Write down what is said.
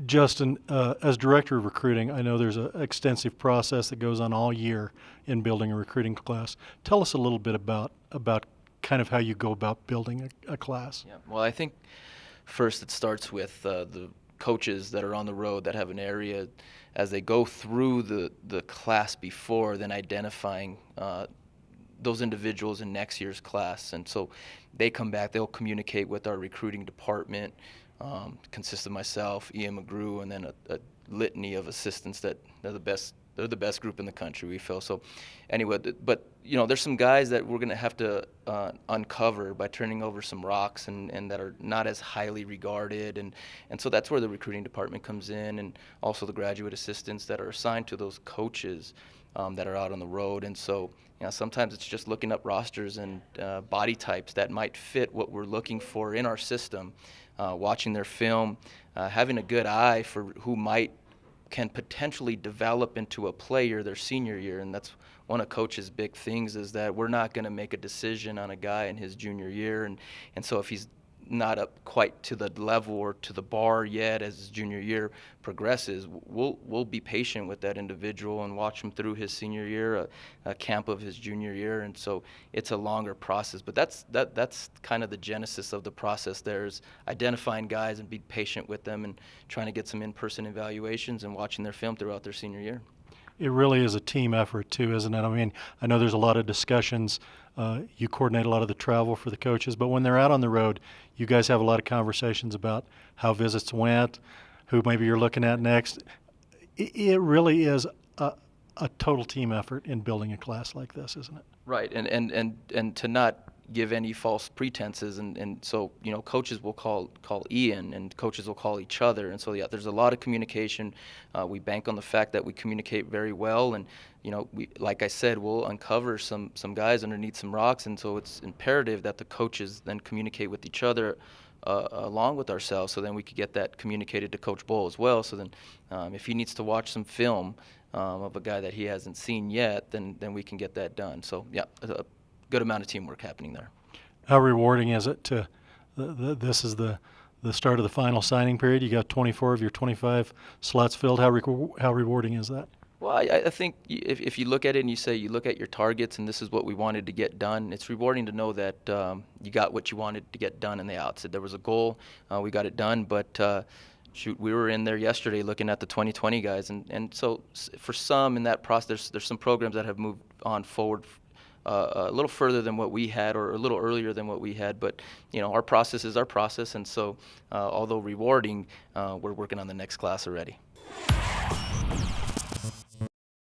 Justin, as director of recruiting, I know there's an extensive process that goes on all year in building a recruiting class. Tell us a little bit about kind of how you go about building a class. Yeah. Well, I think first it starts with the coaches that are on the road that have an area as they go through the class before, then identifying those individuals in next year's class. And so they come back, they'll communicate with our recruiting department, consists of myself, Ian McGrew, and then a litany of assistants that they're the best group in the country, we feel. So anyway, but there's some guys that we're going to have to uncover by turning over some rocks and that are not as highly regarded. And so that's where the recruiting department comes in, and also the graduate assistants that are assigned to those coaches that are out on the road. And so sometimes it's just looking up rosters and body types that might fit what we're looking for in our system, watching their film, having a good eye for who can potentially develop into a player their senior year. And that's one of Coach's big things, is that we're not going to make a decision on a guy in his junior year. And so if he's not up quite to the level or to the bar yet as his junior year progresses, we'll be patient with that individual and watch him through his senior year, a camp of his junior year. And so it's a longer process, but that's kind of the genesis of the process. There's identifying guys and be patient with them and trying to get some in-person evaluations and watching their film throughout their senior year. It really is a team effort too, isn't it? I mean, I know there's a lot of discussions. You coordinate a lot of the travel for the coaches, but when they're out on the road, you guys have a lot of conversations about how visits went, who maybe you're looking at next. It really is a total team effort in building a class like this, isn't it? Right, and to not give any false pretenses, and so coaches will call Ian, and coaches will call each other, and so there's a lot of communication. We bank on the fact that we communicate very well, and we, like I said, we'll uncover some guys underneath some rocks, and so it's imperative that the coaches then communicate with each other along with ourselves, so then we could get that communicated to Coach Bull as well. So then if he needs to watch some film of a guy that he hasn't seen yet, then we can get that done. So a good amount of teamwork happening there. How rewarding is it to this is the start of the final signing period? You got 24 of your 25 slots filled. How rewarding is that? Well, I think if you look at it and you look at your targets and this is what we wanted to get done, it's rewarding to know that you got what you wanted to get done in the outset. There was a goal, we got it done, but shoot, we were in there yesterday looking at the 2020 guys, and so for some in that process, there's some programs that have moved on forward a little further than what we had, or a little earlier than what we had. But our process is our process, and so although rewarding, we're working on the next class already.